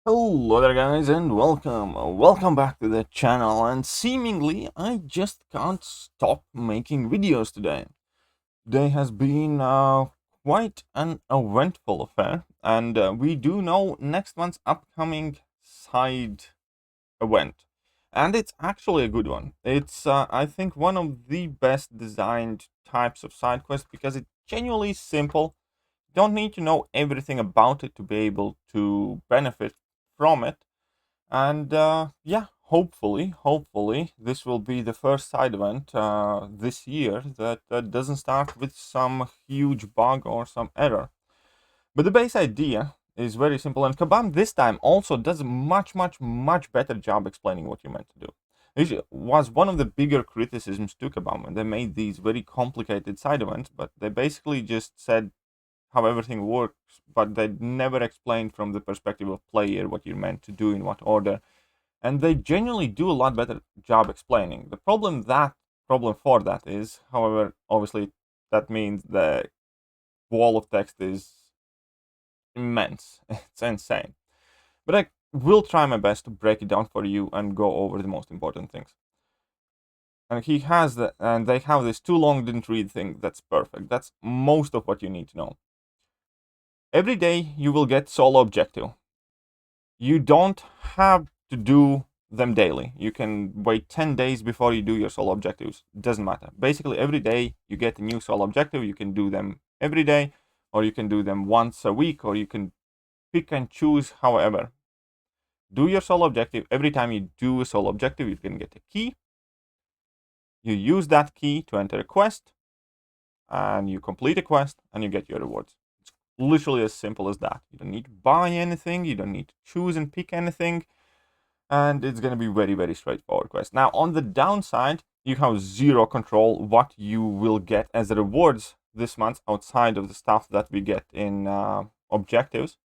Hello there guys and welcome back to the channel, and seemingly I just can't stop making videos today. Today has been quite an eventful affair, and we do know next month's upcoming side event, and it's actually a good one. It's I think one of the best designed types of side quest because it's genuinely simple. Don't need to know everything about it to be able to benefit from it. And yeah, hopefully, this will be the first side event this year that doesn't start with some huge bug or some error. But the base idea is very simple, and Kabam this time also does a much better job explaining what you meant to do. This was one of the bigger criticisms to Kabam when they made these very complicated side events, but they basically just said how everything works, but they never explained from the perspective of player what you're meant to do in what order. And they genuinely do a lot better job explaining. The problem for that is, however, obviously that means the wall of text is immense. It's insane. But I will try my best to break it down for you and go over the most important things. And they have this too long didn't read thing. That's perfect. That's most of what you need to know. Every day you will get solo objective. You don't have to do them daily. You can wait 10 days before you do your solo objectives. Doesn't matter. Basically, every day you get a new solo objective. You can do them every day, or you can do them once a week, or you can pick and choose. However, do your solo objective. Every time you do a solo objective, you can get a key. You use that key to enter a quest, and you complete a quest, and you get your rewards. It's literally as simple as that. You don't need to buy anything. You don't need to choose and pick anything. And it's going to be very straightforward quest. Now, on the downside, you have zero control what you will get as rewards this month outside of the stuff that we get in objectives.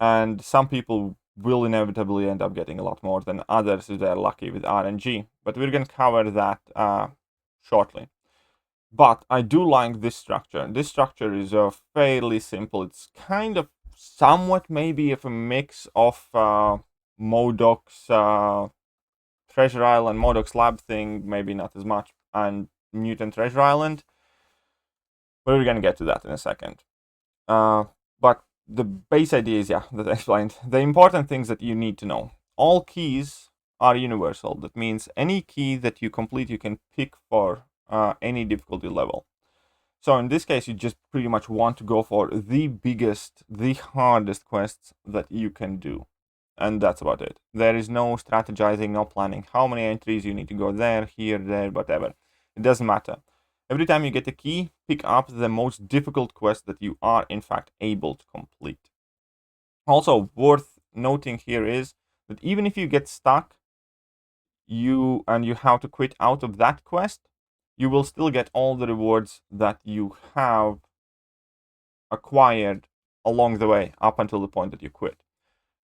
And some people will inevitably end up getting a lot more than others if they're lucky with RNG. But we're going to cover that shortly. But I do like this structure. This structure is fairly simple. It's kind of somewhat maybe of a mix of Modoc's Treasure Island, Modoc's Lab thing, maybe not as much, and Mutant Treasure Island. But we're gonna get to that in a second. But the base idea is, yeah, that I explained. The important things that you need to know. All keys are universal. That means any key that you complete, you can pick for any difficulty level. So in this case, you just pretty much want to go for the biggest, the hardest quests that you can do. And that's about it. There is no strategizing, no planning how many entries you need to go there, here, there, whatever. It doesn't matter. Every time you get a key, pick up the most difficult quest that you are in fact able to complete. Also worth noting here is that even if you get stuck, you have to quit out of that quest, you will still get all the rewards that you have acquired along the way up until the point that you quit.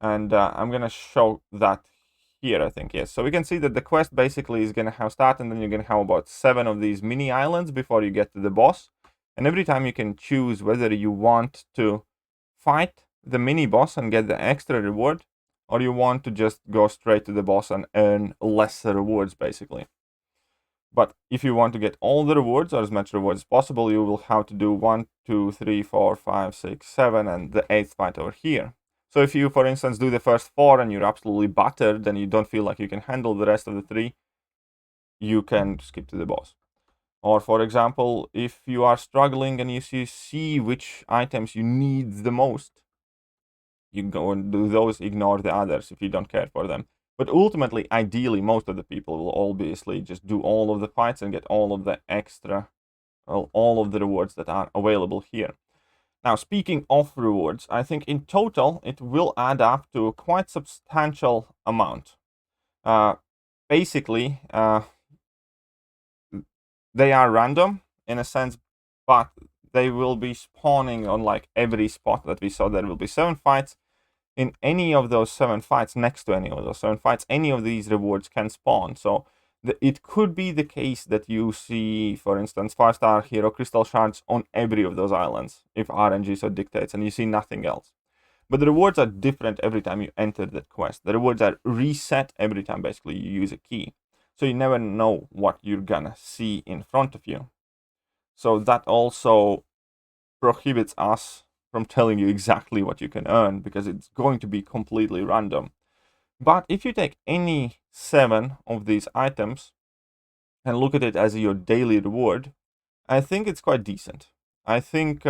And I'm gonna show that here, I think, yes. So we can see that the quest basically is gonna have start, and then you're gonna have about 7 of these mini islands before you get to the boss. And every time you can choose whether you want to fight the mini boss and get the extra reward, or you want to just go straight to the boss and earn lesser rewards, basically. But if you want to get all the rewards, or as much rewards as possible, you will have to do 1, 2, 3, 4, 5, 6, 7, and the 8th fight over here. So if you, for instance, do the first 4 and you're absolutely battered and you don't feel like you can handle the rest of the 3, you can skip to the boss. Or for example, if you are struggling and you see which items you need the most, you go and do those, ignore the others if you don't care for them. But ultimately, ideally, most of the people will obviously just do all of the fights and get all of the extra, all of the rewards that are available here. Now, speaking of rewards, I think in total it will add up to a quite substantial amount. Basically, they are random in a sense, but they will be spawning on like every spot that we saw. There will be 7 fights. In any of those 7 fights, next to any of those 7 fights, any of these rewards can spawn. So it could be the case that you see, for instance, 5-star hero crystal shards on every of those islands, if RNG so dictates, and you see nothing else. But the rewards are different every time you enter that quest. The rewards are reset every time basically you use a key. So you never know what you're gonna see in front of you. So that also prohibits us from telling you exactly what you can earn, because it's going to be completely random. But if you take any 7 of these items and look at it as your daily reward, I think it's quite decent. I think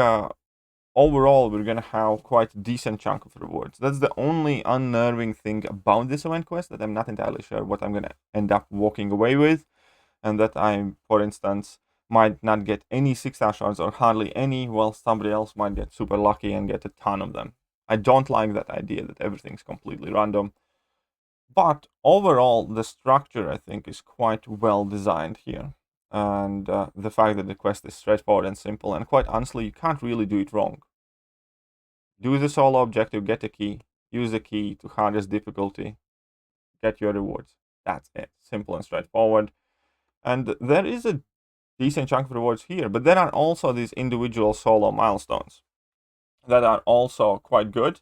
overall we're gonna have quite a decent chunk of rewards. That's the only unnerving thing about this event quest, that I'm not entirely sure what I'm gonna end up walking away with, and that I, for instance, might not get any 6-star shards or hardly any, while somebody else might get super lucky and get a ton of them. I don't like that idea that everything's completely random. But overall, the structure, I think, is quite well designed here. And the fact that the quest is straightforward and simple, and quite honestly, you can't really do it wrong. Do the solo objective, get a key, use the key to hardest difficulty, get your rewards. That's it. Simple and straightforward. And there is a decent chunk of rewards here, but there are also these individual solo milestones that are also quite good.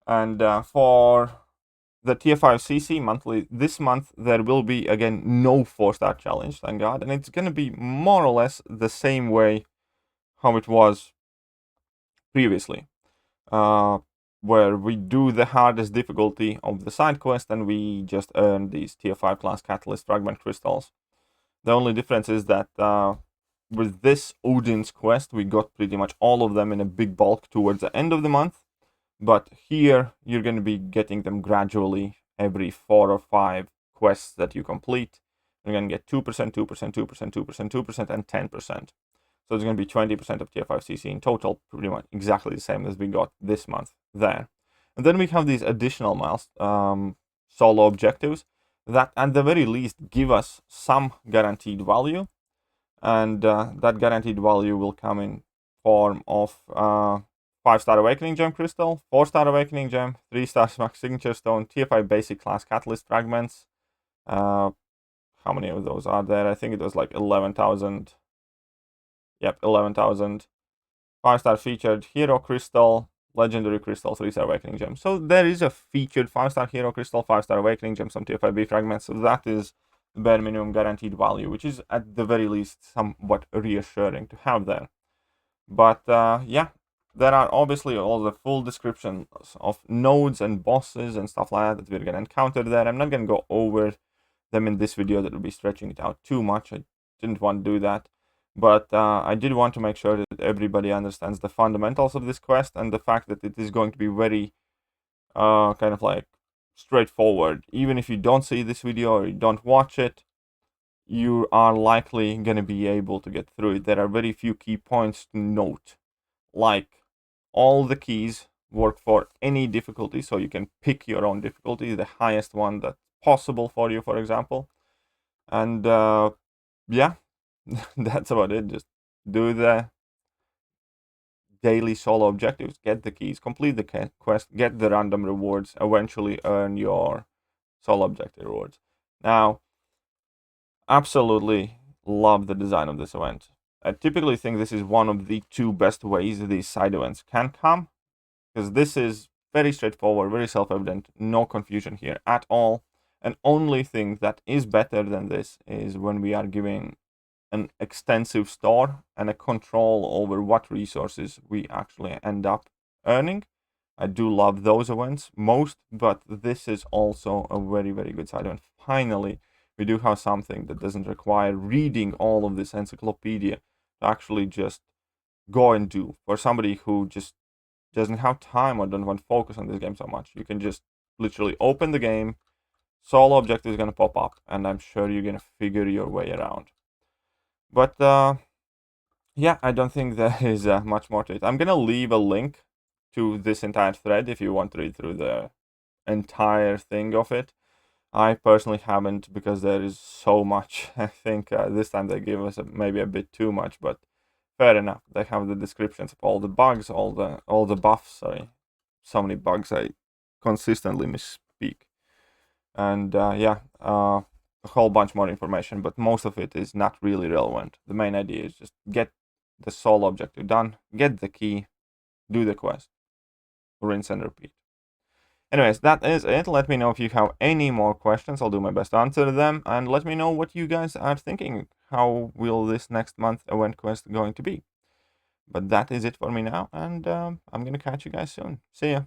And for the tier 5 CC monthly, this month there will be again no 4-star challenge, thank God, and it's gonna be more or less the same way how it was previously, where we do the hardest difficulty of the side quest and we just earn these tier 5 class catalyst fragment crystals. The only difference is that with this Odin's quest we got pretty much all of them in a big bulk towards the end of the month. But here, you're going to be getting them gradually every 4 or 5 quests that you complete. You're going to get 2%, 2%, 2%, 2%, 2%, and 10%. So it's going to be 20% of tier 5 CC in total, pretty much exactly the same as we got this month there. And then we have these additional solo objectives that at the very least give us some guaranteed value. And that guaranteed value will come in form of 5-star Awakening Gem Crystal, 4-star Awakening Gem, 3-star Max Signature Stone, Tier 5 Basic Class Catalyst Fragments. How many of those are there? I think it was like 11,000. Yep, 11,000. 5-star Featured Hero Crystal, Legendary Crystal, 3-star Awakening Gem. So there is a featured 5-star Hero Crystal, 5-star Awakening Gem, some Tier 5B fragments. So that is the bare minimum guaranteed value, which is at the very least somewhat reassuring to have there. But yeah, there are obviously all the full descriptions of nodes and bosses and stuff like that we're going to encounter there. I'm not going to go over them in this video. That will be stretching it out too much. I didn't want to do that. But I did want to make sure that everybody understands the fundamentals of this quest and the fact that it is going to be very kind of like straightforward. Even if you don't see this video or you don't watch it, you are likely going to be able to get through it. There are very few key points to note, like all the keys work for any difficulty, so you can pick your own difficulty, the highest one that's possible for you, for example. And yeah, that's about it. Just do the daily solo objectives, get the keys, complete the quest, get the random rewards, eventually earn your solo objective rewards. Now, absolutely love the design of this event. I typically think this is one of the 2 best ways these side events can come, because this is very straightforward, very self-evident, no confusion here at all. And only thing that is better than this is when we are giving an extensive store and a control over what resources we actually end up earning. I do love those events most, but this is also a very, very good side event. Finally, we do have something that doesn't require reading all of this encyclopedia to actually just go and do. For somebody who just doesn't have time or don't want to focus on this game so much, you can just literally open the game, solo objective is going to pop up, and I'm sure you're going to figure your way around. But yeah, I don't think there is much more to it. I'm going to leave a link to this entire thread if you want to read through the entire thing of it. I personally haven't, because there is so much. I think this time they gave us maybe a bit too much, but fair enough. They have the descriptions of all the bugs, all the buffs. Sorry, so many bugs. I consistently misspeak. And yeah, a whole bunch more information, but most of it is not really relevant. The main idea is just get the sole objective done, get the key, do the quest. rinse and repeat. Anyways, that is it. Let me know if you have any more questions. I'll do my best to answer them. And let me know what you guys are thinking. How will this next month event quest going to be? But that is it for me now. And I'm going to catch you guys soon. See ya.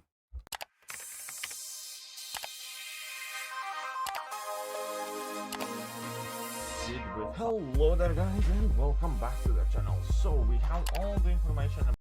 Hello there guys and welcome back to the channel. So we have all the information